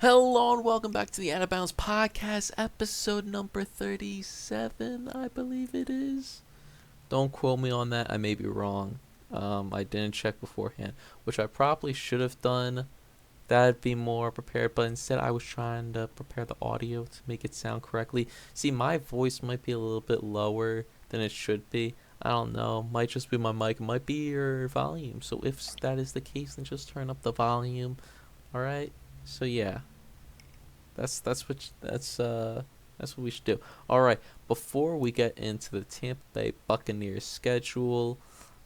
Hello and welcome back to the Out of Bounds podcast, episode number 37, I believe it is. Don't quote me on that, I may be wrong. I didn't check beforehand, which I probably should have done. That'd be more prepared, but instead I was trying to prepare the audio to make it sound correctly. See, my voice might be a little bit lower than it should be. I don't know, might just be my mic, might be your volume. So if that is the case, then just turn up the volume. Alright? So yeah. That's what we should do. All right, before we get into the Tampa Bay Buccaneers schedule,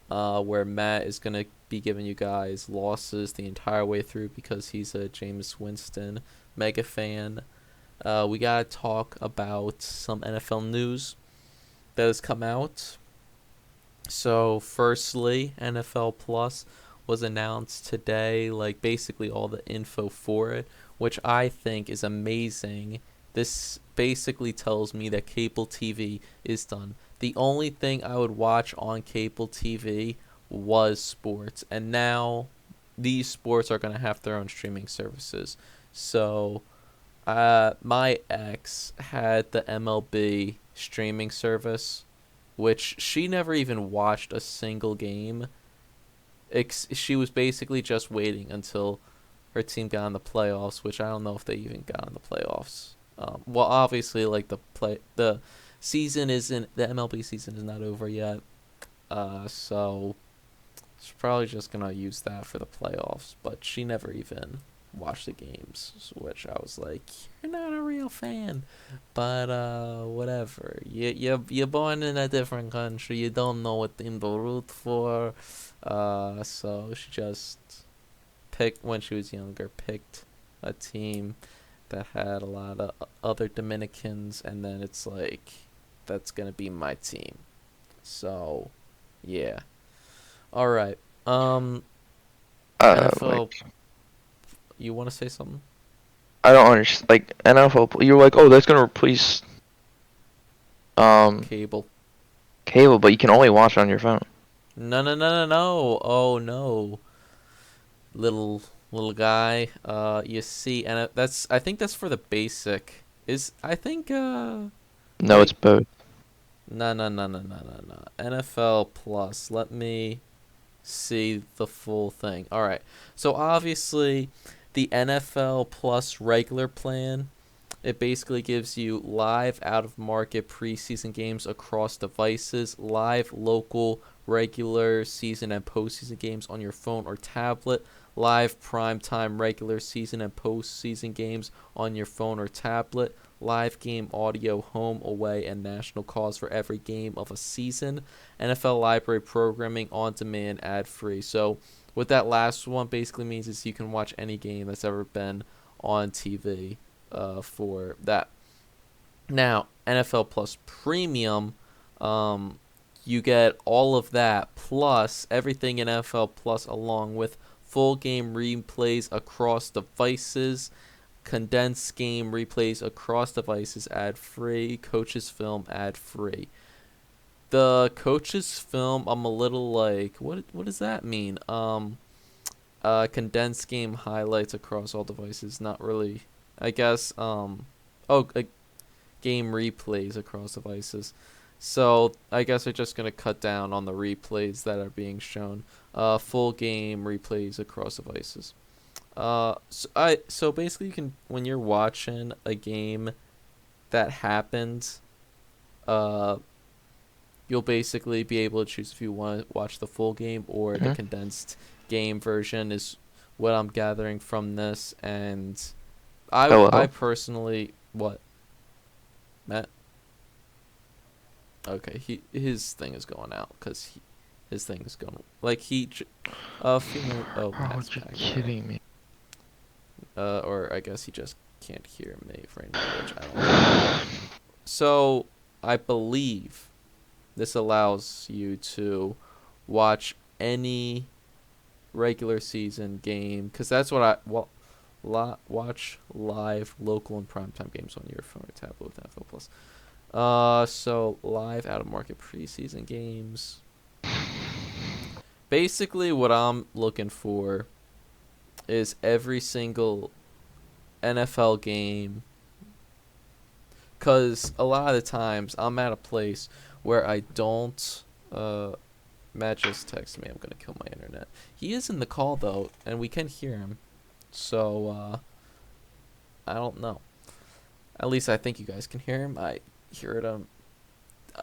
where Matt is gonna be giving you guys losses the entire way through because he's a Jameis Winston mega fan. We gotta talk about some NFL news that has come out. So, firstly, NFL Plus was announced today, like basically all the info for it, which I think is amazing. This basically tells me that cable TV is done. The only thing I would watch on cable TV was sports, and now these sports are going to have their own streaming services. So, my ex had the MLB streaming service, which she never even watched a single game. She was basically just waiting until her team got in the playoffs, which I don't know if they even got in the playoffs. Well, obviously, like the season isn't the MLB season is not over yet. So she's probably just gonna use that for the playoffs. But she never even watched the games, which I was like, "You're not a real fan." But whatever. You're born in a different country. You don't know what team to root for. So she just picked when she was younger. Picked a team that had a lot of other Dominicans, and then it's like, that's gonna be my team. So, yeah. All right. NFL. Like You want to say something? I don't understand. Like NFL, you're like, oh, that's gonna replace um Cable. cable, but you can only watch it on your phone. No, no, no, no, no. Oh no, little little guy. You see, and that's I think that's for the basic. Is I think No, it's wait. both. No, no, no, no, no, no, no. NFL Plus. Let me see the full thing. All right. So obviously, the NFL Plus regular plan, it basically gives you live out of market preseason games across devices, live local regular season and postseason games on your phone or tablet, live primetime regular season and postseason games on your phone or tablet, live game audio home, away, and national calls for every game of a season, NFL library programming on demand ad free. So, what that last one basically means is you can watch any game that's ever been on TV for that. Now, NFL Plus Premium, you get all of that plus everything in NFL Plus, along with full game replays across devices, condensed game replays across devices ad free, coaches film ad free. The coaches film, I'm a little like, what does that mean? Condensed game highlights across all devices, not really. I guess oh, game replays across devices. So I guess they're just gonna cut down on the replays that are being shown. Full game replays across devices. So basically you can, when you're watching a game that happened, uh, you'll basically be able to choose if you want to watch the full game or the Hmm. condensed game version is what I'm gathering from this. And I Hello. personally, what, Matt? Okay, his thing is going out because his thing is going, like a few minutes. Oh, Bro, Matt's you're back. All right. kidding me. Or I guess he just can't hear me right now, which I don't know. So I believe this allows you to watch any regular season game, because that's what watch live local and primetime games on your phone or tablet with NFL Plus. So live out of market preseason games. Basically, what I'm looking for is every single NFL game, because a lot of the times I'm at a place where I don't. Matt just texted me. I'm gonna kill my internet. He is in the call though, and we can hear him. So I don't know. At least I think you guys can hear him. I hear it.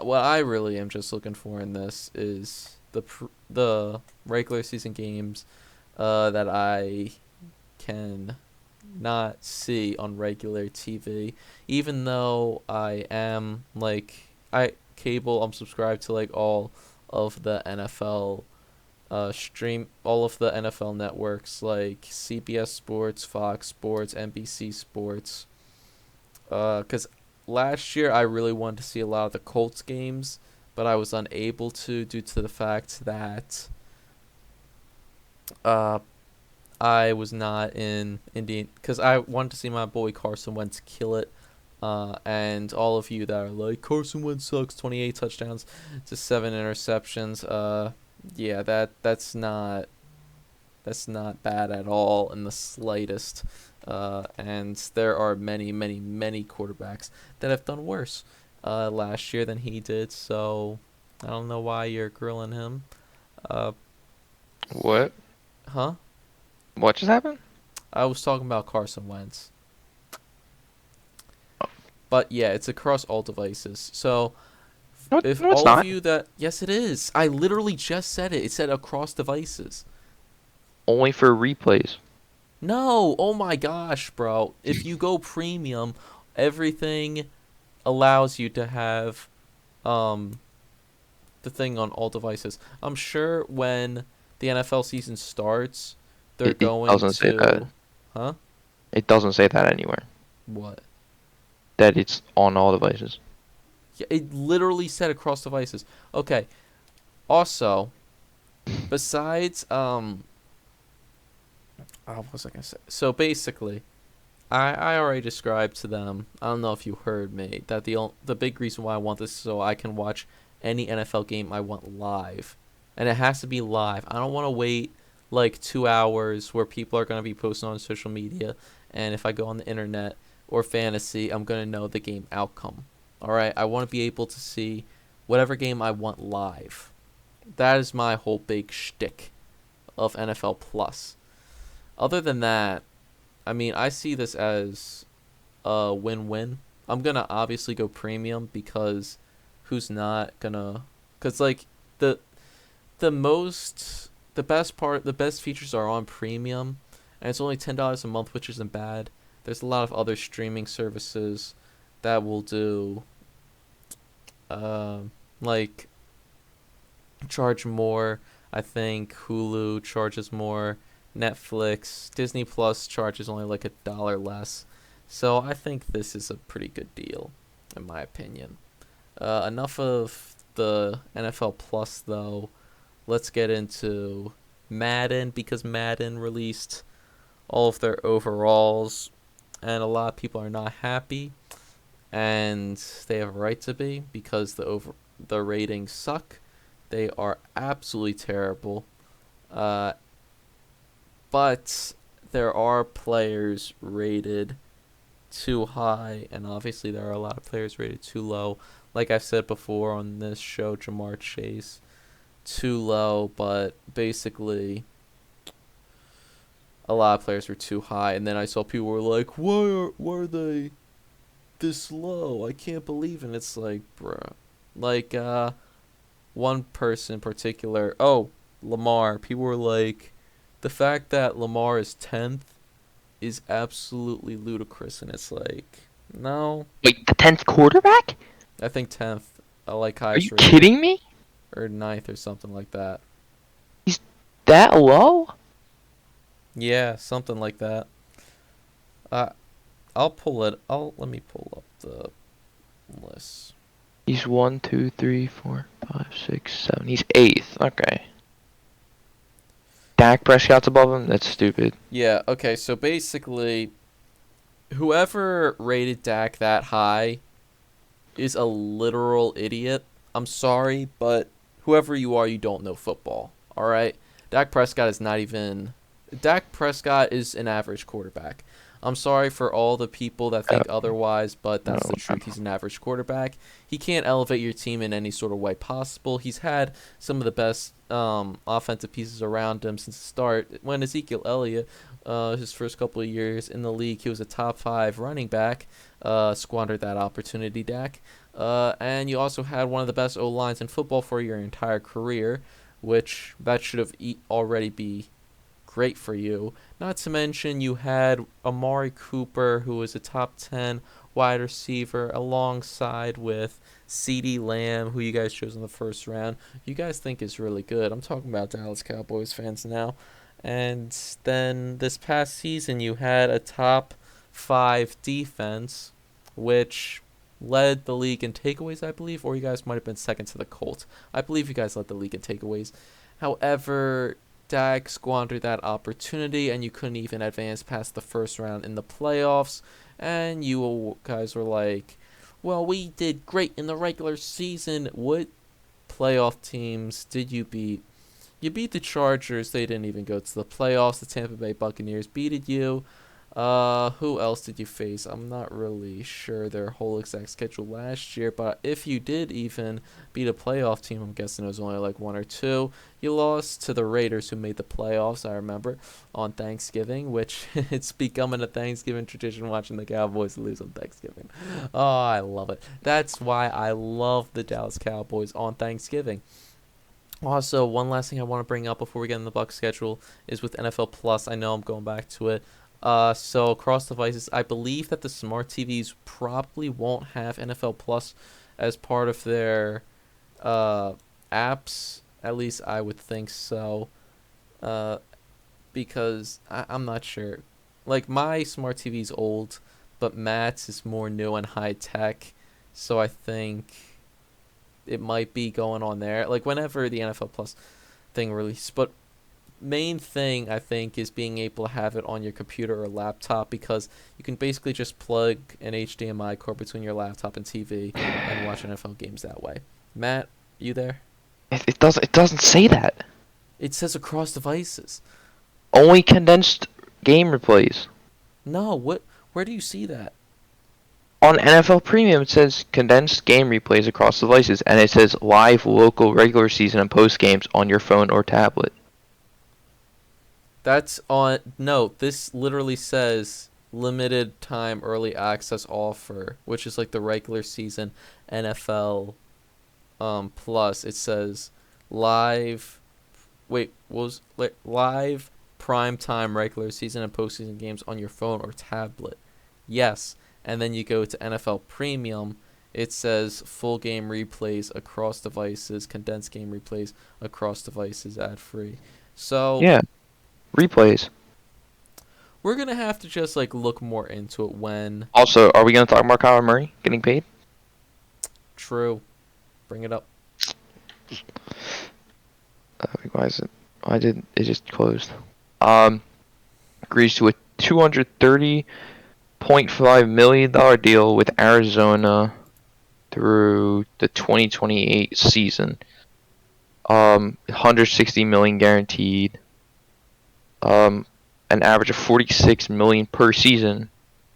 What I really am just looking for in this is the regular season games that I can not see on regular TV, even though I am like I'm subscribed to like all of the NFL stream all of the NFL networks like CBS Sports, Fox Sports, NBC Sports. Cuz last year I really wanted to see a lot of the Colts games, but I was unable to due to the fact that uh I was not in Indian because I wanted to see my boy Carson Wentz kill it. And all of you that are like Carson Wentz sucks, 28 touchdowns to 7 interceptions. Yeah, that's not bad at all in the slightest. And there are many, many, many quarterbacks that have done worse last year than he did. So I don't know why you're grilling him. Uh, What? huh? What just happened? I was talking about Carson Wentz. But yeah, it's across all devices. So No, if no, it's all of not. you that yes, it is. I literally just said it. It said across devices. Only for replays. No, oh my gosh, bro. If you go premium, everything allows you to have um the thing on all devices. I'm sure when the NFL season starts, they're It going doesn't say that. to huh? It doesn't say that anywhere. What? That it's on all devices. Yeah, it literally said across devices. Okay. Also, besides what was I gonna say? So basically, I already described to them. I don't know if you heard me that the big reason why I want this is so I can watch any NFL game I want live, and it has to be live. I don't want to wait like 2 hours where people are gonna be posting on social media, and if I go on the internet or fantasy, I'm gonna know the game outcome. All right, I want to be able to see whatever game I want live. That is my whole big shtick of NFL Plus. Other than that, I mean, I see this as a win-win. I'm gonna obviously go premium because who's not gonna? Cause like the the best features are on premium, and it's only $10 a month, which isn't bad. There's a lot of other streaming services that will do, like charge more. I think Hulu charges more. Netflix, Disney Plus charges only like $1 less. So I think this is a pretty good deal, in my opinion. Enough of the NFL Plus though. Let's get into Madden because Madden released all of their overalls, and a lot of people are not happy, and they have a right to be because the ratings suck. They are absolutely terrible. Uh, but there are players rated too high, and obviously there are a lot of players rated too low. Like I've said before on this show, Jamar Chase, too low, but basically a lot of players were too high. And then I saw people were like, why are they this low? I can't believe it. And it's like, bruh. Like, one person in particular, Lamar, people were like, the fact that Lamar is 10th is absolutely ludicrous. And it's like, no. Wait, the 10th quarterback? I think 10th, I like Are you highest rated. kidding me? Or 9th or something like that. He's that low? Yeah, something like that. Uh, let me pull up the list. He's 1, 2, 3, 4, 5, 6, 7. He's 8th. Okay. Dak Prescott's above him? That's stupid. Yeah, okay, so basically, whoever rated Dak that high is a literal idiot. I'm sorry, but whoever you are, you don't know football. Alright? Dak Prescott is an average quarterback. I'm sorry for all the people that think Uh, otherwise, but no, that's the no. truth. He's an average quarterback. He can't elevate your team in any sort of way possible. He's had some of the best offensive pieces around him since the start. When Ezekiel Elliott, his first couple of years in the league, he was a top 5 running back. Squandered that opportunity, Dak. And you also had one of the best O lines in football for your entire career, which that should have already be great for you. Not to mention you had Amari Cooper, who was a top 10 wide receiver, alongside with CeeDee Lamb, who you guys chose in the first round. You guys think is really good. I'm talking about Dallas Cowboys fans now. And then this past season, you had a top 5 defense, which led the league in takeaways, I believe, or you guys might have been second to the Colts. I believe you guys led the league in takeaways. However, Dak squandered that opportunity, and you couldn't even advance past the first round in the playoffs. And you guys were like, well, we did great in the regular season. What playoff teams did you beat? You beat the Chargers. They didn't even go to the playoffs. The Tampa Bay Buccaneers beated you. Who else did you face? I'm not really sure their whole exact schedule last year, but if you did even beat a playoff team, I'm guessing it was only like one or two. You lost to the Raiders, who made the playoffs, I remember, on Thanksgiving, which it's becoming a Thanksgiving tradition watching the Cowboys lose on Thanksgiving. Oh, I love it. That's why I love the Dallas Cowboys on Thanksgiving. Also, one last thing I want to bring up before we get in the Bucs schedule is with NFL Plus. I know I'm going back to it. So across devices, I believe that the smart TVs probably won't have NFL Plus as part of their uh, apps. At least I would think so. Uh, because I'm not sure. Like, my smart TV's old, but Matt's is more new and high tech. So I think it might be going on there. Like, whenever the NFL Plus thing releases. But main thing I think is being able to have it on your computer or laptop, because you can basically just plug an HDMI cord between your laptop and TV and watch NFL games that way. Matt, you there? It doesn't say that. It says across devices. Only condensed game replays. No, what? Where do you see that? On NFL Premium, it says condensed game replays across devices, and it says live, local, regular season, and post games on your phone or tablet. That's on. No, this literally says limited time early access offer, which is like the regular season NFL plus. It says live. Wait, was like live prime time regular season and postseason games on your phone or tablet? Yes, and then you go to NFL Premium. It says full game replays across devices, condensed game replays across devices, ad free. So Yeah, replays. we're gonna have to just like look more into it when Also, are we going to talk about Kyler Murray getting paid? true. Bring it up. Why is it? I did. It just closed. Agrees to a $230.5 million deal with Arizona through the 2028 season. 160 million guaranteed. An average of 46 million per season,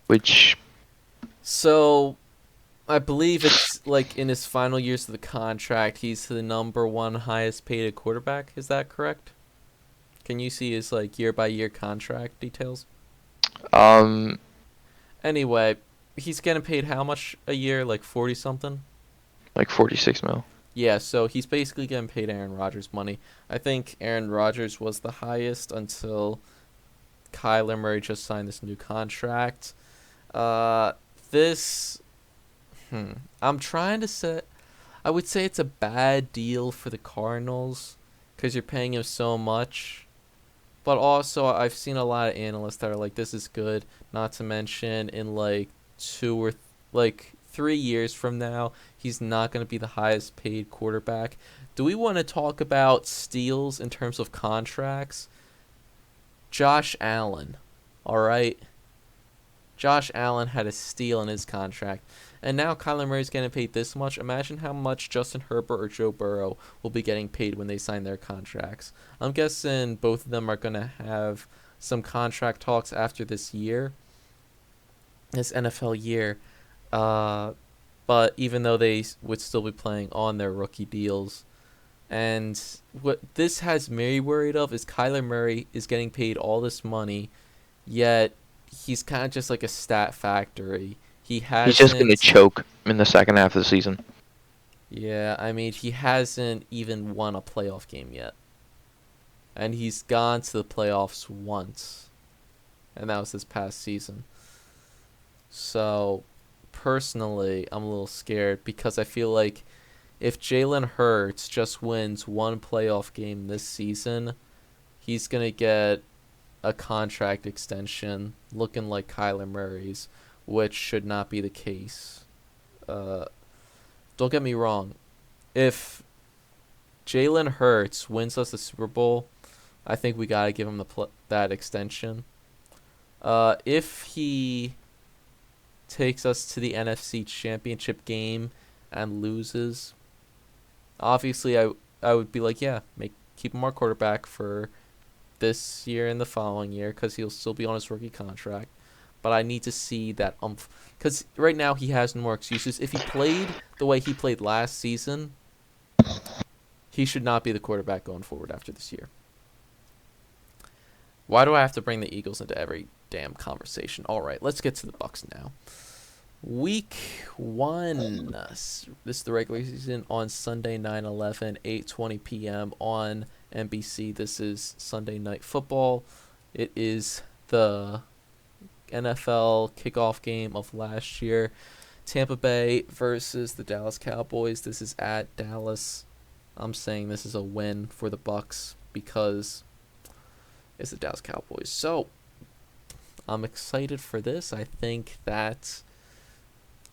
which So I believe it's like in his final years of the contract, he's the number one highest paid quarterback. Is that correct? Can you see his like year by year contract details? um Anyway, he's getting paid how much a year? Like 40 something? like 46 mil. Yeah, so he's basically getting paid Aaron Rodgers money. I think Aaron Rodgers was the highest until Kyler Murray just signed this new contract. Uh, this, I'm trying to set. I would say it's a bad deal for the Cardinals because you're paying him so much. But also, I've seen a lot of analysts that are like, "This is good." Not to mention, in like 3 years from now, he's not going to be the highest paid quarterback. Do we want to talk about steals in terms of contracts? Josh Allen, all right. Josh Allen had a steal in his contract. And now Kyler Murray's getting paid this much. Imagine how much Justin Herbert or Joe Burrow will be getting paid when they sign their contracts. I'm guessing both of them are going to have some contract talks after this year. this NFL year. Uh, but even though they would still be playing on their rookie deals, and what this has me worried of is Kyler Murray is getting paid all this money, yet he's kind of just like a stat factory. He He's just gonna hasn't. choke in the second half of the season. Yeah, I mean, he hasn't even won a playoff game yet. And he's gone to the playoffs once. And that was this past season. So, personally, I'm a little scared because I feel like if Jalen Hurts just wins one playoff game this season, he's going to get a contract extension looking like Kyler Murray's, which should not be the case. Uh, don't get me wrong. If Jalen Hurts wins us the Super Bowl, I think we gotta give him that extension. If he takes us to the NFC Championship game and loses, obviously I would be like, yeah, keep him our quarterback for this year and the following year because he'll still be on his rookie contract. But I need to see that because right now he has no more excuses. If he played the way he played last season, he should not be the quarterback going forward after this year. Why do I have to bring the Eagles into every damn conversation? All right, let's get to the Bucks now. Week 1. This is the regular season on Sunday, 9/11, 8:20 p.m. on NBC. This is Sunday Night Football. It is the NFL kickoff game of last year. Tampa Bay versus the Dallas Cowboys. This is at Dallas. I'm saying this is a win for the Bucks because it's the Dallas Cowboys. So, I'm excited for this. I think that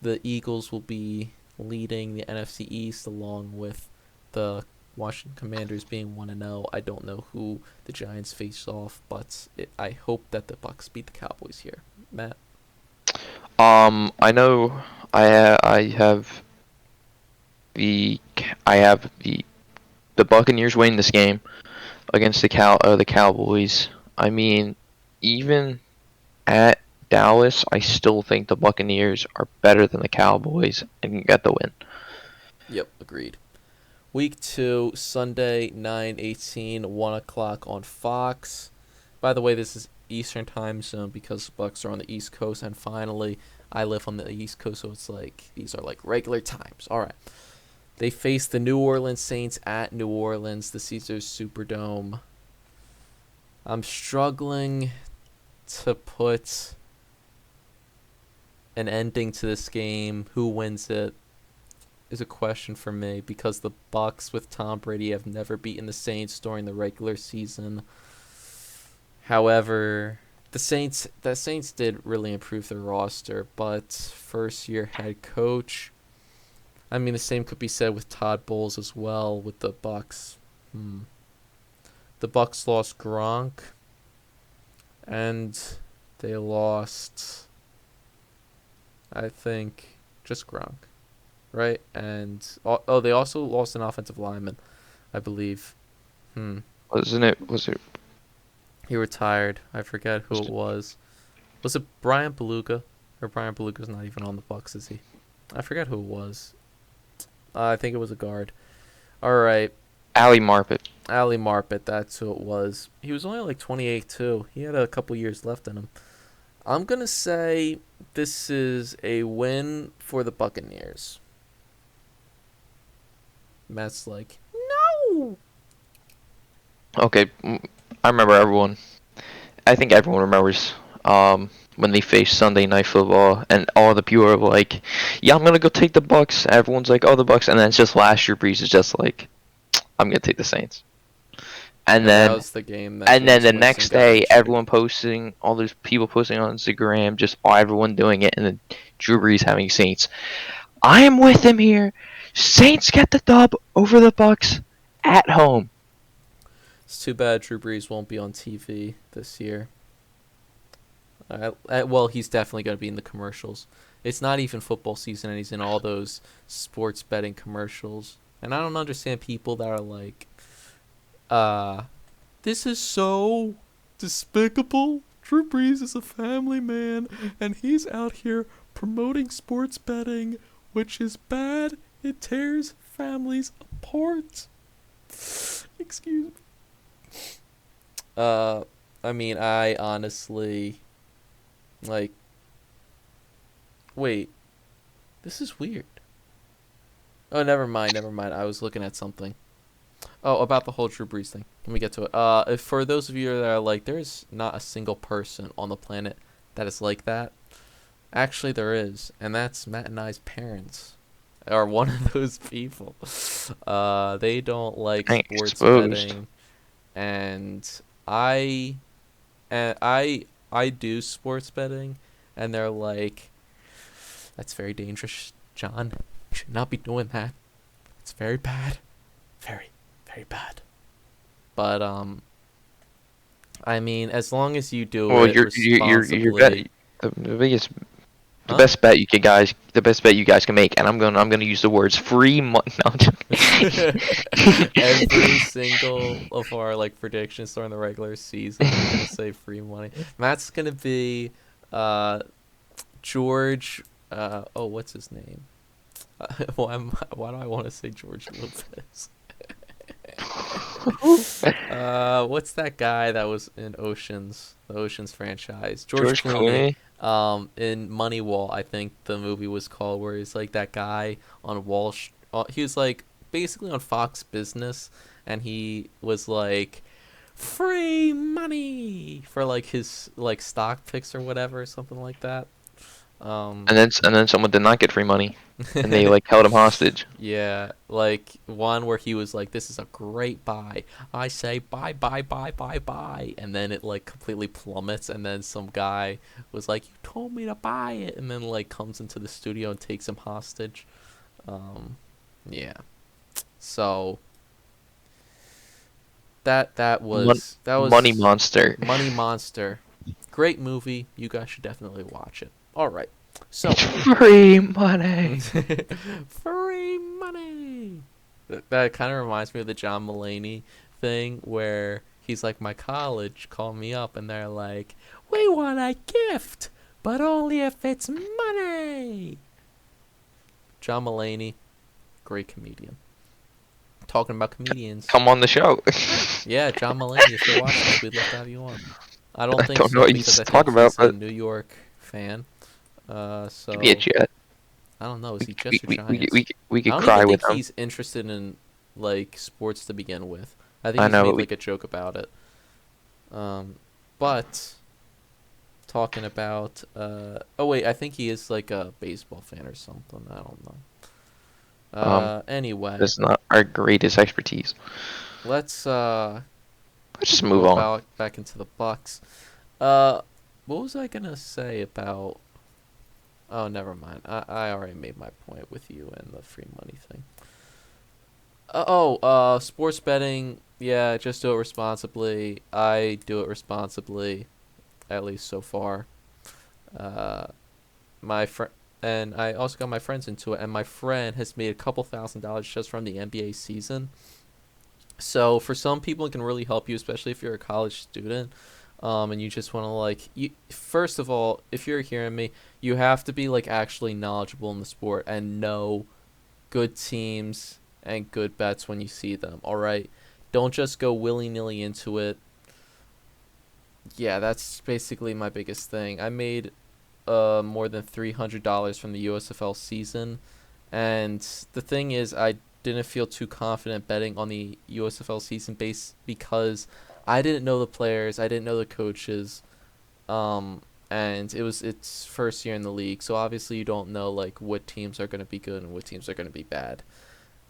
the Eagles will be leading the NFC East along with the Washington Commanders being 1-0. I don't know who the Giants face off, but I hope that the Bucks beat the Cowboys here. Matt? I know I have the Buccaneers winning this game against the Cowboys. I mean, even at Dallas, I still think the Buccaneers are better than the Cowboys and can get the win. Yep, agreed. Week 2, Sunday, 9/18, 1 o'clock on Fox. By the way, this is Eastern time zone because the Bucks are on the East Coast, and finally, I live on the East Coast, so it's like these are like regular times. All right. They face the New Orleans Saints at New Orleans, the Caesars Superdome. I'm struggling to put an ending to this game. Who wins it is a question for me because the Bucks with Tom Brady have never beaten the Saints during the regular season. However, the Saints did really improve their roster, but first year head coach. I mean, the same could be said with Todd Bowles as well with the Bucks. The Bucks lost Gronk, and they lost, I think, just Gronk, right? And they also lost an offensive lineman, I believe. Wasn't it? Was it? He retired. I forget who it was. Was it Brian Beluga? Or Brian Beluga's not even on the Bucks, is he? I forget who it was. I think it was a guard. All right. Ali Marpet. Ali Marpet, that's who it was. He was only like 28 too. He had a couple years left in him. I'm going to say this is a win for the Buccaneers. Matt's like, no! Okay, I remember everyone. I think everyone remembers when they faced Sunday Night Football, and all the people are like, "Yeah, I'm gonna go take the Bucks." Everyone's like, "Oh, the Bucks," and then it's just last year. Breeze is just like, "I'm gonna take the Saints." And that then was the game that and then Jameis the Winston next got day, injured. everyone posting, all those people posting on Instagram, just everyone doing it, and then Drew Brees having Saints. I am with him here. Saints get the dub over the Bucks at home. It's too bad Drew Brees won't be on TV this year. Well, he's definitely going to be in the commercials. It's not even football season, and he's in all those sports betting commercials. And I don't understand people that are like, this is so despicable. Drew Brees is a family man, and he's out here promoting sports betting, which is bad. It tears families apart. Excuse me. I mean, I honestly, like, wait, this is weird. Oh, never mind. I was looking at something. Oh, about the whole Drew Brees thing. Let me get to it. For those of you that are like, there's not a single person on the planet that is like that. Actually, there is, and that's Matt and I's parents are one of those people. They don't like Dang, sports exposed. betting, and I, and I do sports betting, and they're like, "That's very dangerous, John. You should not be doing that. It's very bad, very, very bad." But I mean, as long as you do Well, it you're bet responsibly, the biggest the huh? best bet the best bet you guys can make, and I'm gonna use the words free money. No, I'm joking. Every single of our like predictions during the regular season, we're gonna say free money. Matt's gonna be uh George. Oh, what's his name? Why do I want to say George Lopez? What's that guy that was in Oceans, the Oceans franchise? George George Clooney. Clooney. In Moneyball, I think the movie was called, where he's like that guy on Wall. He was like basically on Fox Business, and he was like free money for like his like stock picks or whatever, something like that. Um, And then someone did not get free money, and they like held him hostage. Yeah, like one where he was like, "This is a great buy. I say buy, buy, buy, buy, buy," and then it like completely plummets, and then some guy was like, "You told me to buy it," and then like comes into the studio and takes him hostage. Um, yeah. So Mon- that Money was Monster. Money Monster. Great movie. You guys should definitely watch it. All right. So Free money. free money. That kind of reminds me of the John Mulaney thing where he's like, "My college called me up and they're like, we want a gift, but only if it's money." John Mulaney, great comedian. Talking about comedians. Come on the show. Yeah, John Mulaney, if you're watching this, we'd love to have you on. I don't I think don't know so what you because I talk think about, he's a but New York fan. give me a So jet. I don't know. Is he We Jets or we we Giants? we I could don't even cry with think them. he's interested in like sports to begin with. I think I he's know, but made we like a joke about it. But talking about oh wait, I think he is like a baseball fan or something. I don't know. um Anyway, that's not our greatest expertise. let's Let's just go move on. about back into the Bucks. Uh, what was I gonna say about? Oh, never mind. I already made my point with you and the free money thing. Sports betting. Yeah, just do it responsibly. I do it responsibly, at least so far. Uh, my friend and I also got my friends into it, and my friend has made a couple $1,000s just from the NBA season. So for some people, it can really help you, especially if you're a college student, and you just want to like you. First of all, if you're hearing me, you have to be like actually knowledgeable in the sport and know good teams and good bets when you see them. All right, don't just go willy nilly into it. Yeah, that's basically my biggest thing. I made more than $300 from the USFL season, and the thing is, I didn't feel too confident betting on the USFL season base because I didn't know the players, I didn't know the coaches, and it was its first year in the league, so obviously you don't know like what teams are gonna be good and what teams are gonna be bad.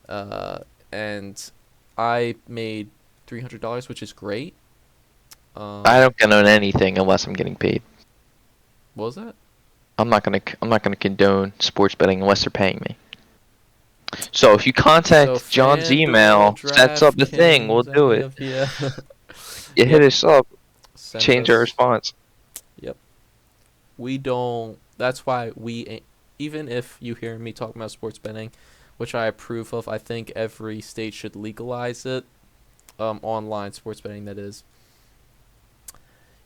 Uh, and I made $300, which is great. I Um, don't condone anything unless I'm getting paid. what was that? I'm not gonna condone sports betting unless they're paying me. So if you So contact John's FanDuel, email, sets up the thing, we'll DraftKings, do any it. of yeah. You hit Yep. us up, Send change our us. response. Yep. We don't. That's why even if you hear me talking about sports betting, which I approve of, I think every state should legalize it. Online sports betting, that is.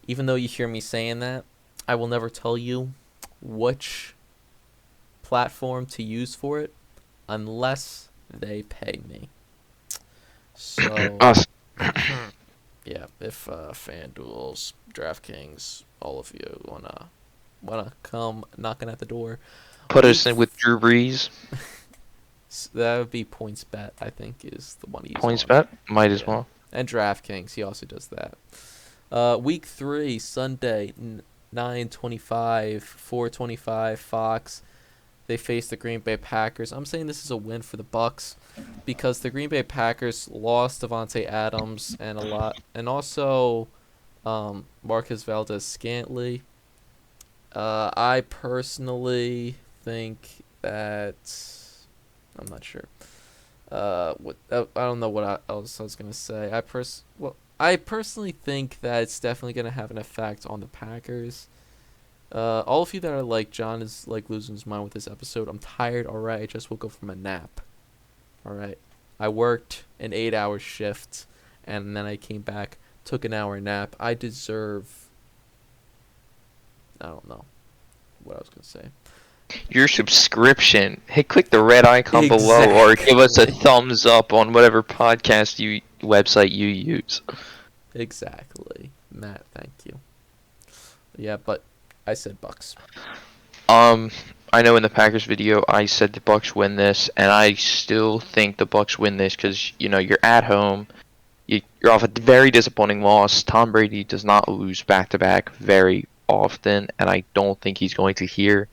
Even though you hear me saying that, I will never tell you which platform to use for it unless they pay me. So, Us. yeah, if FanDuel's, DraftKings, all of you wanna come knocking at the door, Put week us in with Drew Brees. that would be PointsBet. I think is the one to use it Points on. bet. Might as Yeah, well. and DraftKings, he also does that. Week 3, Sunday, 9:25, 4:25, Fox. They face the Green Bay Packers. I'm saying this is a win for the Bucks because the Green Bay Packers lost Devontae Adams and also Marcus Valdez-Scantling. I personally think that I'm not sure. I don't know what else I was gonna say. I personally think that it's definitely gonna have an effect on the Packers. All of you that are like John is like losing his mind with this episode. I'm tired. All right, I just woke up from a nap. All right, I worked an 8-hour shift, and then I came back, took an hour nap. I deserve. I don't know what I was gonna say. Your subscription. Hey, click the red icon below, or give us a Exactly. thumbs up on whatever podcast website you use. Exactly, Matt. Thank you. Yeah, but I said Bucks. Um, I know in the Packers video I said the Bucks win this, and I still think the Bucks win this because you're at home. You're off a very disappointing loss. Tom Brady does not lose back to back very often, and I don't think he's going to here.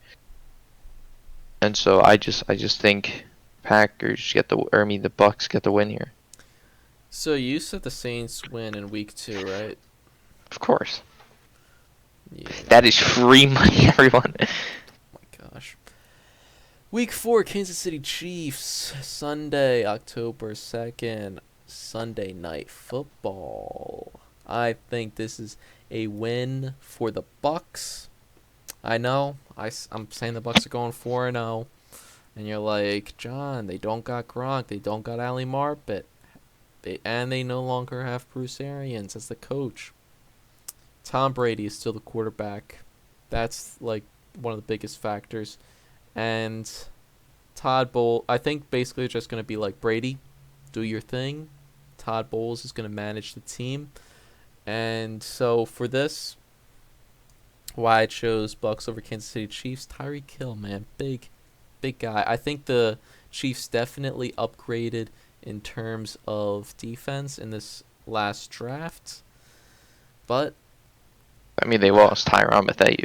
And so I just think Packers get the or I mean the Bucks get the win here. So you said the Saints win in week 2, right? Of course. Yeah. That is free money, everyone. My gosh. Week 4, Kansas City Chiefs, Sunday, October 2nd, Sunday Night Football. I think this is a win for the Bucks. I know, I'm saying the Bucks are going 4-0, and you're like, John, they don't got Gronk, they don't got Ali Marpet, and they no longer have Bruce Arians as the coach. Tom Brady is still the quarterback. That's like one of the biggest factors. And Todd Bowles, I think basically it's just going to be like Brady, do your thing. Todd Bowles is going to manage the team. And so for this, why I chose Bucks over Kansas City Chiefs, Tyreek Hill, man, big guy. I think the Chiefs definitely upgraded in terms of defense in this last draft. But I mean they lost Tyrann Mathieu.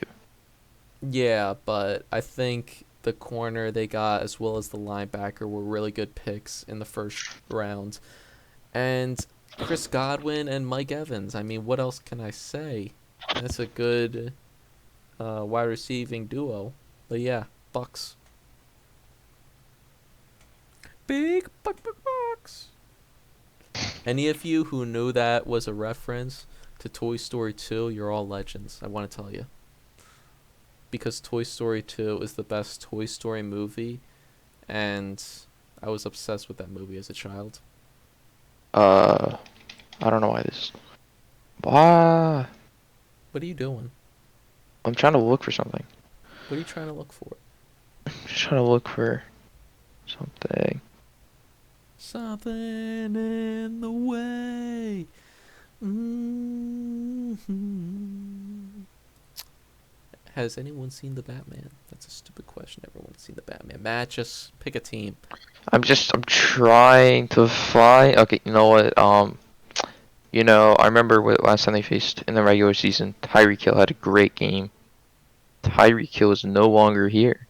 yeah, but I think the corner they got as well as the linebacker were really good picks in the first round. And Chris Godwin and Mike Evans. I mean, what else can I say? That's a good wide receiving duo. But yeah, Bucks. Big Bucks. Any of you who knew that was a reference to Toy Story 2, you're all legends. I want to tell you. Because Toy Story 2 is the best Toy Story movie, and I was obsessed with that movie as a child. I don't know why this. Why? What are you doing? I'm trying to look for something. What are you trying to look for? I'm just trying to look for something. Something in the way. hmm Has anyone seen the Batman? That's a stupid question. Everyone's seen the Batman. Matt, just pick a team. I'm trying to find. Okay, you know what? I remember last time they faced in the regular season. Tyreek Hill had a great game. Tyreek Hill is no longer here.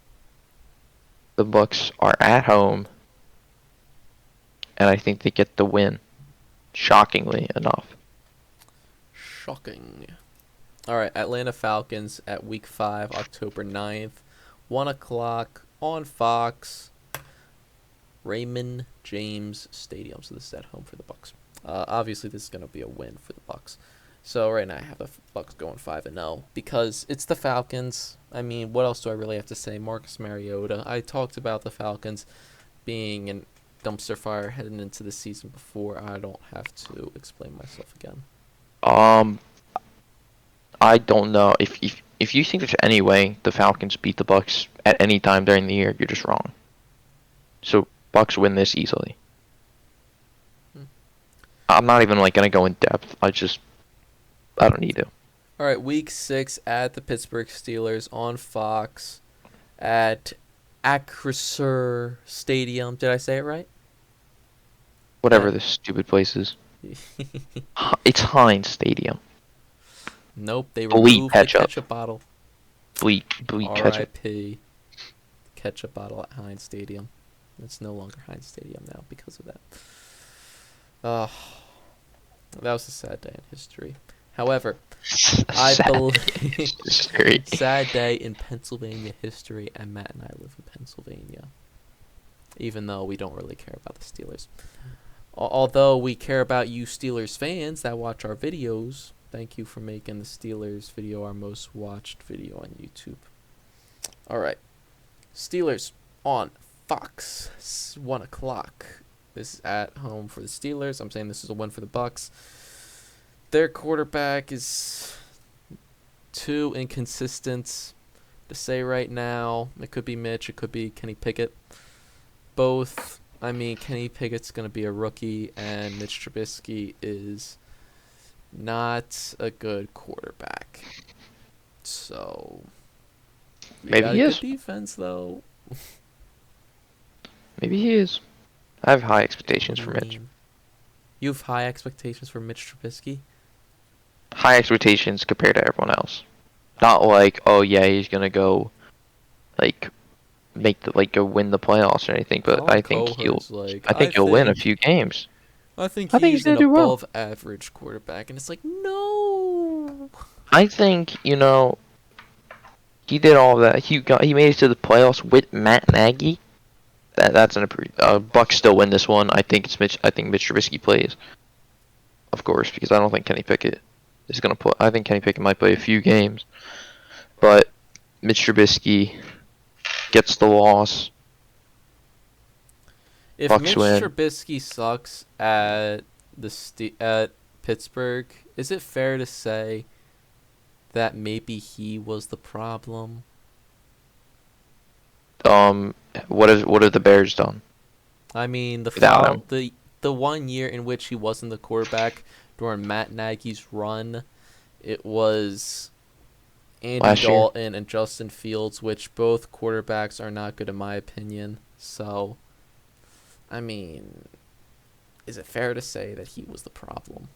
The Bucks are at home, and I think they get the win. Shockingly enough. Shocking. All right, Atlanta Falcons at Week 5, October 9th, 1 o'clock on Fox, Raymond James Stadium. So this is at home for the Bucks. Obviously, this is going to be a win for the Bucks. So right now I have the Bucks going 5-0 because it's the Falcons. I mean, what else do I really have to say? Marcus Mariota. I talked about the Falcons being a dumpster fire heading into the season before. I don't have to explain myself again. Um, I don't know if you think there's any way the Falcons beat the Bucks at any time during the year, you're just wrong. So Bucks win this easily. Hmm. I'm not even like gonna go in depth. I don't need to. All right, week 6 at the Pittsburgh Steelers on Fox at Acrisure Stadium. Did I say it right? Whatever That. this stupid place is. It's Heinz Stadium. Nope, they Bleep removed the ketchup. ketchup bottle. Bleep ketchup. R.I.P. Ketchup bottle at Heinz Stadium. It's no longer Heinz Stadium now because of that. Uh, that was a sad day in history. However, I believe sad day in Pennsylvania history, and Matt and I live in Pennsylvania, even though we don't really care about the Steelers. Although we care about you Steelers fans that watch our videos. Thank you for making the Steelers video our most watched video on YouTube. All right, Steelers on Fox, 1 o'clock. This is at home for the Steelers. I'm saying this is a win for the Bucks. Their quarterback is too inconsistent to say right now. It could be Mitch. It could be Kenny Pickett. Both. I mean, Kenny Pickett's going to be a rookie, and Mitch Trubisky is not a good quarterback. So, Maybe he is. Good defense, though. Maybe he is. I have high expectations for Mitch. You have high expectations for Mitch Trubisky? High expectations compared to everyone else. Not like, oh yeah, he's gonna go, like, go win the playoffs or anything. But I think he'll win a few games. I think he's an gonna do well. above average quarterback, and it's like, no. I think he did all that. He made it to the playoffs with Matt Nagy. That's an Bucks still win this one. I think it's Mitch. I think Mitch Trubisky plays, of course, because I don't think Kenny Pickett is gonna play. I think Kenny Pickett might play a few games, but Mitch Trubisky gets the loss. If Bucks Mitch win. Trubisky sucks at at Pittsburgh, is it fair to say that maybe he was the problem? What have the Bears done? I mean, the 1 year in which he wasn't the quarterback during Matt Nagy's run, it was Andy Dalton and Justin Fields, which both quarterbacks are not good in my opinion. So, I mean, is it fair to say that he was the problem?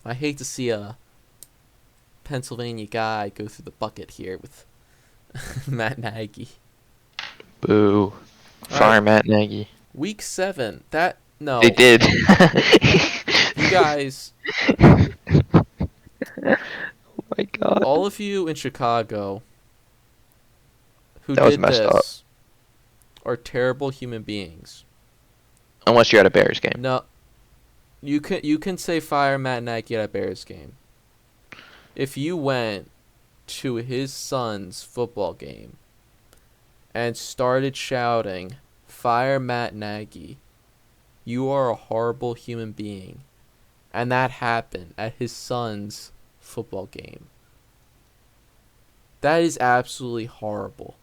I hate to see a Pennsylvania guy go through the bucket here with Matt Nagy. Boo. Fire Matt Nagy. Week 7. No. They did. You guys. Oh my god. All of you in Chicago who that did this are terrible human beings. Unless you're at a Bears game. No. You can say fire Matt Nagy at a Bears game. If you went to his son's football game and started shouting, "Fire Matt Nagy," you are a horrible human being. And that happened at his son's football game. That is absolutely horrible.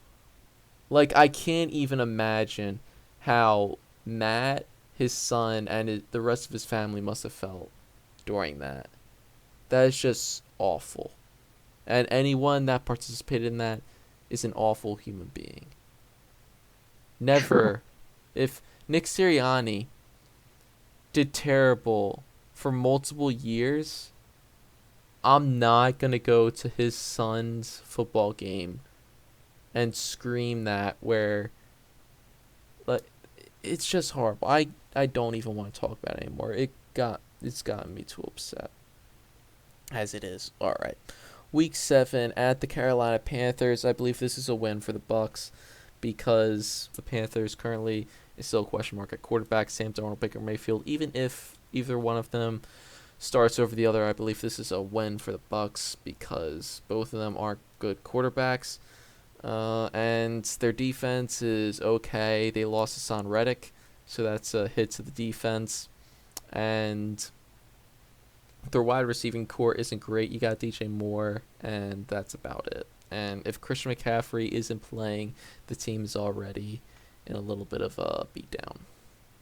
Like, I can't even imagine how Matt, his son, and the rest of his family must have felt during that. That is just awful. And anyone that participated in that is an awful human being. Never. True. If Nick Sirianni did terrible for multiple years, I'm not going to go to his son's football game and scream that where, like, it's just horrible. I don't even want to talk about it anymore. It's gotten me too upset. As it is. All right. Week 7 at the Carolina Panthers. I believe this is a win for the Bucks because the Panthers currently is still a question mark at quarterback. Sam Darnold, Baker Mayfield. Even if either one of them starts over the other, I believe this is a win for the Bucks because both of them are good quarterbacks. And their defense is okay. They lost Hassan Reddick, so that's a hit to the defense. And Their wide receiving core isn't great. You got DJ Moore, and that's about it. And if Christian McCaffrey isn't playing, the team's already in a little bit of a beatdown.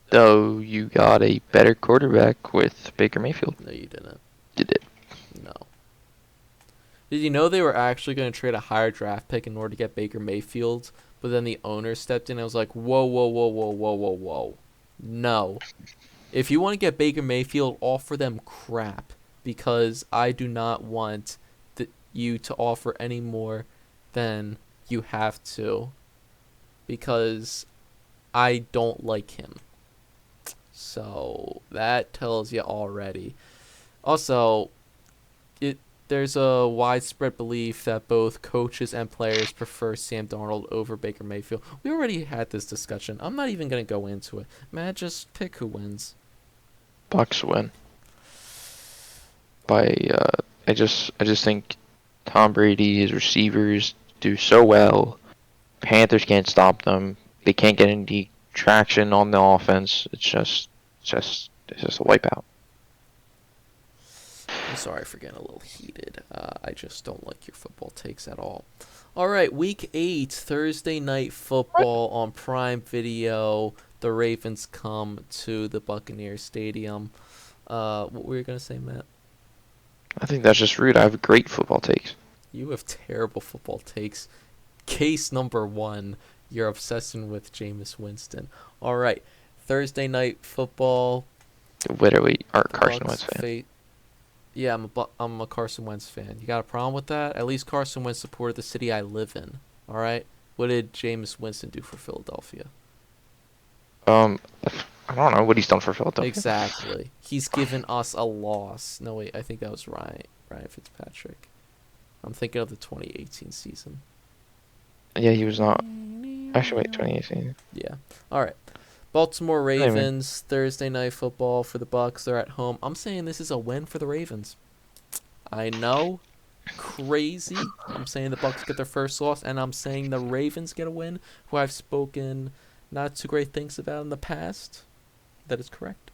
Though you got a better quarterback with Baker Mayfield. No, you didn't. You did. No. Did you know they were actually going to trade a higher draft pick in order to get Baker Mayfield? But then the owner stepped in and was like, whoa, whoa, whoa, whoa, whoa, whoa, whoa. No. If you want to get Baker Mayfield, offer them crap. Because I do not want you to offer any more than you have to. Because I don't like him. So that tells you already. Also, there's a widespread belief that both coaches and players prefer Sam Darnold over Baker Mayfield. We already had this discussion. I'm not even going to go into it. Matt, just pick who wins. Bucks win. I just think Tom Brady, his receivers do so well. Panthers can't stop them. They can't get any traction on the offense. It's just a wipeout. I'm sorry for getting a little heated. I just don't like your football takes at all. All right, Week 8, Thursday Night Football on Prime Video. The Ravens come to the Buccaneers Stadium. What were you going to say, Matt? I think that's just rude. I have great football takes. You have terrible football takes. Case number 1, your obsession with Jameis Winston. All right, Thursday Night Football. Literally, Carson Wentz fan. Yeah, I'm a Carson Wentz fan. You got a problem with that? At least Carson Wentz supported the city I live in. All right? What did Jameis Winston do for Philadelphia? I don't know what he's done for Philadelphia. Exactly. He's given us a loss. No, wait, I think that was Ryan Fitzpatrick. I'm thinking of the 2018 season. Yeah, he was not. Actually, wait, 2018. Yeah. All right. Baltimore Ravens, Thursday Night Football for the Bucks. They're at home. I'm saying this is a win for the Ravens. I know, crazy. I'm saying the Bucks get their first loss, and I'm saying the Ravens get a win, who I've spoken not too great things about in the past. That is correct.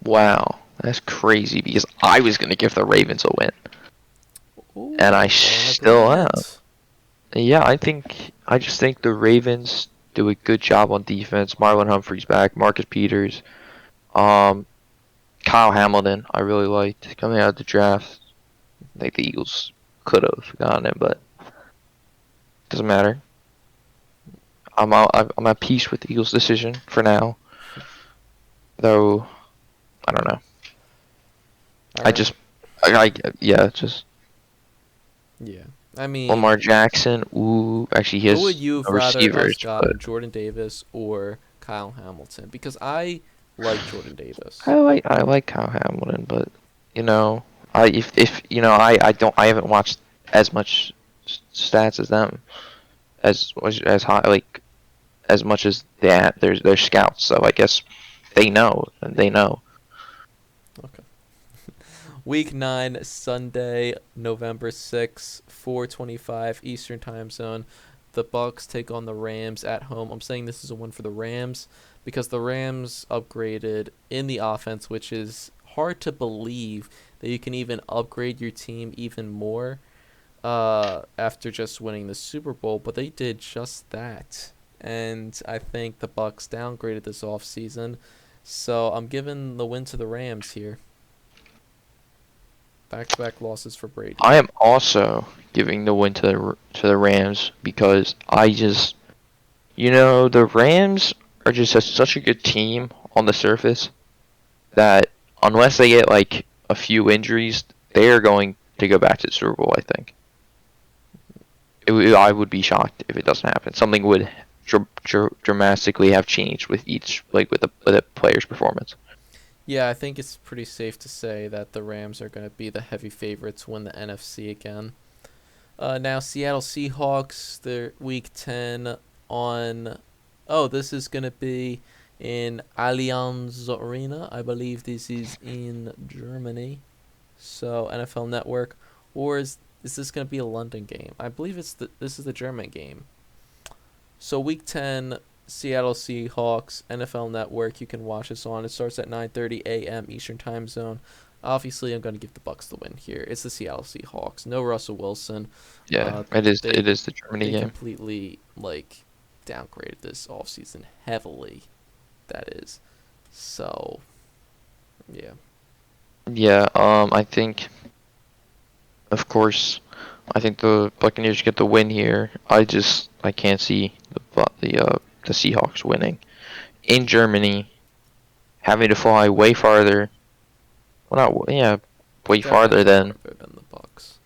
Wow, that's crazy because I was going to give the Ravens a win. Ooh, and I still am. Yeah, I just think the Ravens do a good job on defense. Marlon Humphrey's back, Marcus Peters, Kyle Hamilton. I really liked coming out of the draft. I think the Eagles could have gotten him, but doesn't matter. I'm at peace with the Eagles' decision for now. Though, I don't know. Yeah. I mean, Lamar Jackson. Ooh, actually, he has who would you have no rather receivers. us gotten, Jordan Davis or Kyle Hamilton? Because I like Jordan Davis. I like Kyle Hamilton, but I haven't watched as much stats as them, as high, as much as that. They're scouts, so I guess they know. Okay. Week 9, Sunday, November 6th, 4:25 Eastern Time Zone. The Bucks take on the Rams at home. I'm saying this is a win for the Rams because the Rams upgraded in the offense, which is hard to believe that you can even upgrade your team even more after just winning the Super Bowl, but they did just that. And I think the Bucks downgraded this offseason. So I'm giving the win to the Rams here. Back-to-back losses for Brady. I am also giving the win to the Rams because the Rams are just such a good team on the surface that unless they get a few injuries, they are going to go back to the Super Bowl. I think. I would be shocked if it doesn't happen. Something would dramatically have changed with with the player's performance. Yeah, I think it's pretty safe to say that the Rams are going to be the heavy favorites to win the NFC again. Now, Seattle Seahawks, they're Week 10 on... Oh, this is going to be in Allianz Arena. I believe this is in Germany. So, NFL Network. Or is this going to be a London game? I believe this is the German game. So, Week 10... Seattle Seahawks, NFL Network. You can watch this on. It starts at 9:30 a.m. Eastern Time Zone. Obviously, I'm going to give the Bucks the win here. It's the Seattle Seahawks. No Russell Wilson. Yeah, Uh, it is. they It is the Germany they game. completely like downgraded this offseason heavily. That is. So, yeah. Yeah. I think, of course, I think the Buccaneers get the win here. I can't see the Seahawks winning in Germany, having to fly way farther. Well, not yeah, way farther Definitely than farther than the Bucks.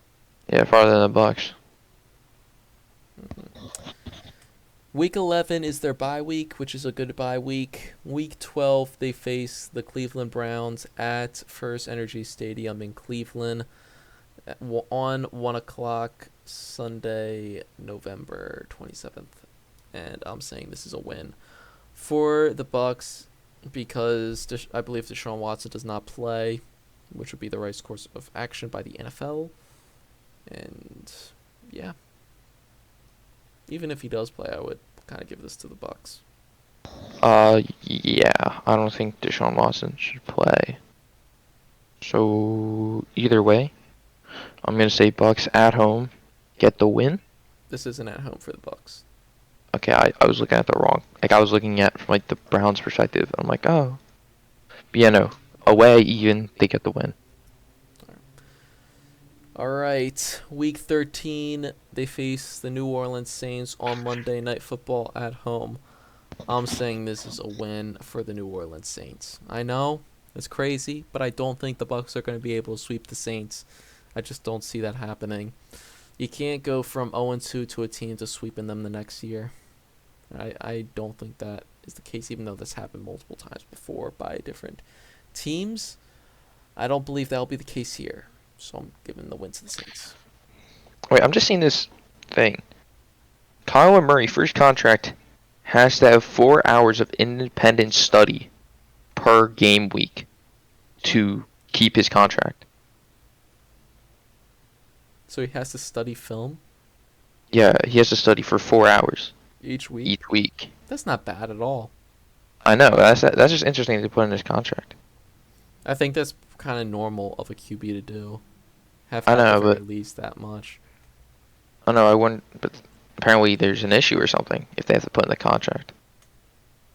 yeah, farther than the Bucks. Hmm. Week 11 is their bye week, which is a good bye week. Week 12, they face the Cleveland Browns at First Energy Stadium in Cleveland on 1 o'clock Sunday, November 27th. And I'm saying this is a win for the Bucks because I believe Deshaun Watson does not play, which would be the right course of action by the NFL. And yeah, even if he does play, I would kind of give this to the Bucks. Yeah, I don't think Deshaun Watson should play. So either way, I'm gonna say Bucks at home, get the win. This isn't at home for the Bucks. Okay, I was looking at the wrong. Like I was looking at from like the Browns' perspective. I'm like, oh, but yeah, no, away even they get the win. All right, Week 13, they face the New Orleans Saints on Monday Night Football at home. I'm saying this is a win for the New Orleans Saints. I know it's crazy, but I don't think the Bucks are going to be able to sweep the Saints. I just don't see that happening. You can't go from 0-2 to a team to sweeping them the next year. I don't think that is the case, even though this happened multiple times before by different teams. I don't believe that'll be the case here. So I'm giving the win to the Saints. Wait, I'm just seeing this thing. Kyler Murray, first contract, has to have 4 hours of independent study per game week to keep his contract. So he has to study film Yeah, he has to study for 4 hours each week. each week. That's not bad at all. I know, that's just interesting to put in his contract. I think that's kind of normal of a QB to do. Have I at the know, very but least that much. I know I wouldn't. But apparently, there's an issue or something if they have to put in the contract.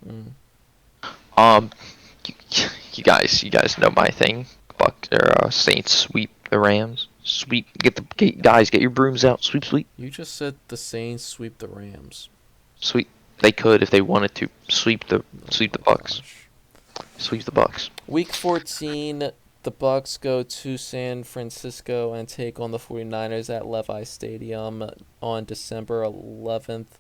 Mm. Um, you guys know my thing. Saints sweep the Rams. Sweep. Guys, get your brooms out. Sweep, sweep, You just said the Saints sweep the Rams. sweep. They could if they wanted to sweep the Oh sweep the my Bucks. gosh. Sweep the Bucks. Week 14, the Bucks go to San Francisco and take on the 49ers at Levi Stadium on December 11th,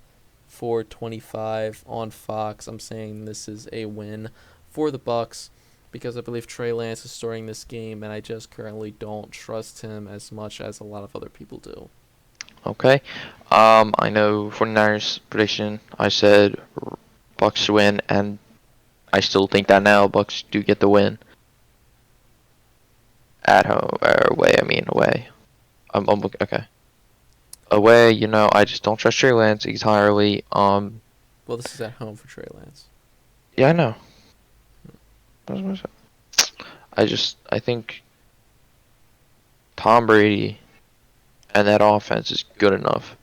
4:25 on Fox. I'm saying this is a win for the Bucks because I believe Trey Lance is starting this game and I just currently don't trust him as much as a lot of other people do. Okay. I know 49ers prediction. I said Bucks win, and I still think that now. Bucks do get the win. At home or away? I mean away. Okay. Away, I just don't trust Trey Lance entirely. Well, this is at home for Trey Lance. Yeah, I know. I think Tom Brady and that offense is good enough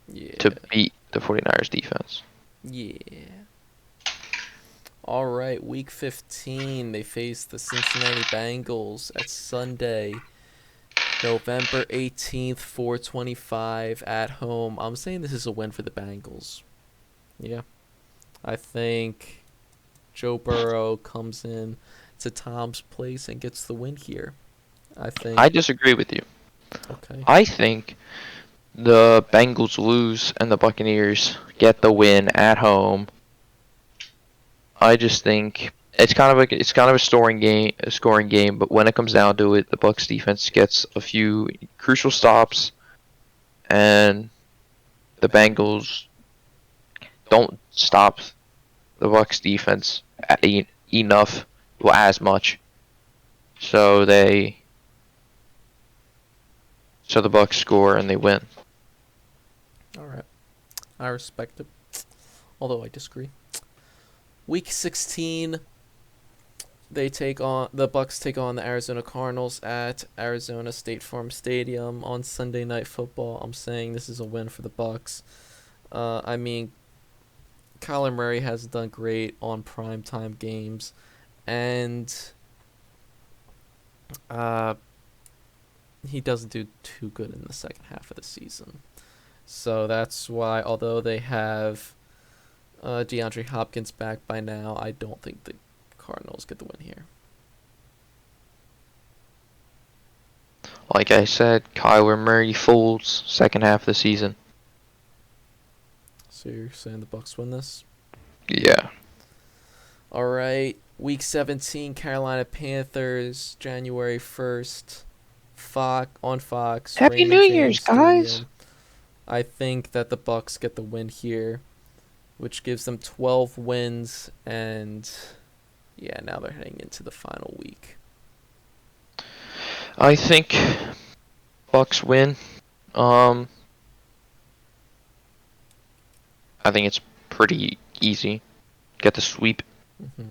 Yeah. to beat the 49ers defense. Yeah. All right, week 15, they face the Cincinnati Bengals at Sunday, November 18th, 4:25 at home. I'm saying this is a win for the Bengals. Yeah. I think Joe Burrow comes in to Tom's place and gets the win here. I disagree with you. Okay. I think the Bengals lose and the Buccaneers get the win at home. I just think it's kind of a scoring game, but when it comes down to it, the Bucs defense gets a few crucial stops, and the Bengals don't stop the Bucs defense enough, well, as much. So the Bucs score and they win. All right. I respect it, although I disagree. Week 16, The Bucks take on the Arizona Cardinals at Arizona State Farm Stadium on Sunday Night Football. I'm saying this is a win for the Bucks. I mean, Kyler Murray hasn't done great on primetime games, and uh, he doesn't do too good in the second half of the season. So that's why, although they have DeAndre Hopkins back by now, I don't think the Cardinals get the win here. Like I said, Kyler Murray folds second half of the season. So you're saying the Bucks win this? Yeah. All right. Week 17, Carolina Panthers, January 1st. Fox. Happy Raymond New James Year's, guys. Stadium. I think that the Bucks get the win here, which gives them 12 wins, and yeah, now they're heading into the final week. I think Bucks win. I think it's pretty easy. Get the sweep. Mm-hmm.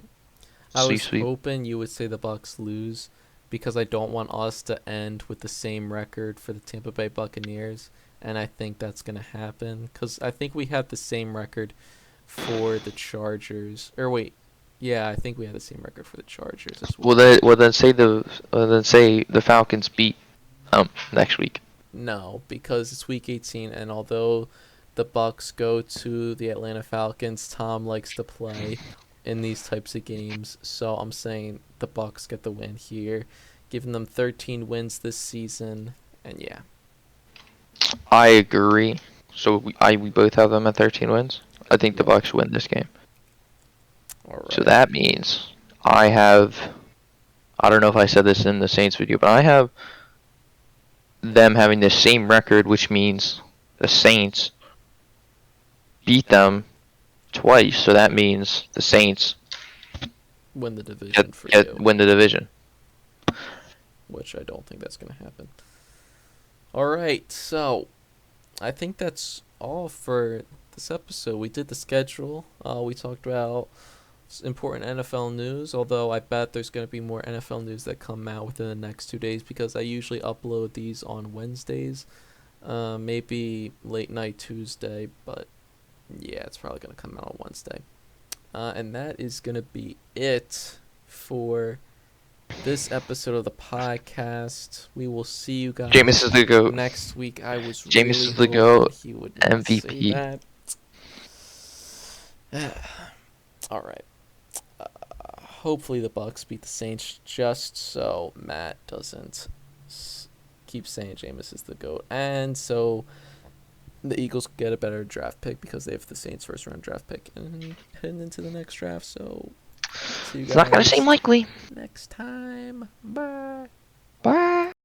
I was Sweep. hoping you would say the Bucks lose because I don't want us to end with the same record for the Tampa Bay Buccaneers, and I think that's going to happen because I think we have the same record for the Chargers. Or wait, yeah, I think we have the same record for the Chargers as well. Then say the Falcons beat next week. No, because it's week 18, and although the Bucks go to the Atlanta Falcons, Tom likes to play in these types of games, so I'm saying the Bucks get the win here, giving them 13 wins this season, and yeah. I agree. So we both have them at 13 wins. I think the Bucks win this game. All right. So that means I don't know if I said this in the Saints video, but I have them having the same record, which means the Saints beat them twice. So that means the Saints win the division for you, win the division. which I don't think that's going to happen. All right, so I think that's all for this episode. We did the schedule. We talked about important NFL news, although I bet there's going to be more NFL news that come out within the next 2 days because I usually upload these on Wednesdays, maybe late night Tuesday, but yeah, it's probably going to come out on Wednesday. And that is going to be it for this episode of the podcast. We will see you guys Jameis is the GOAT. next week. I was Jameis really is the hoping GOAT. he would not MVP. say that. All right. Hopefully the Bucks beat the Saints just so Matt doesn't keep saying Jameis is the GOAT. And so the Eagles get a better draft pick because they have the Saints' first-round draft pick and heading into the next draft. So see you guys It's not going to seem likely. next time. Bye.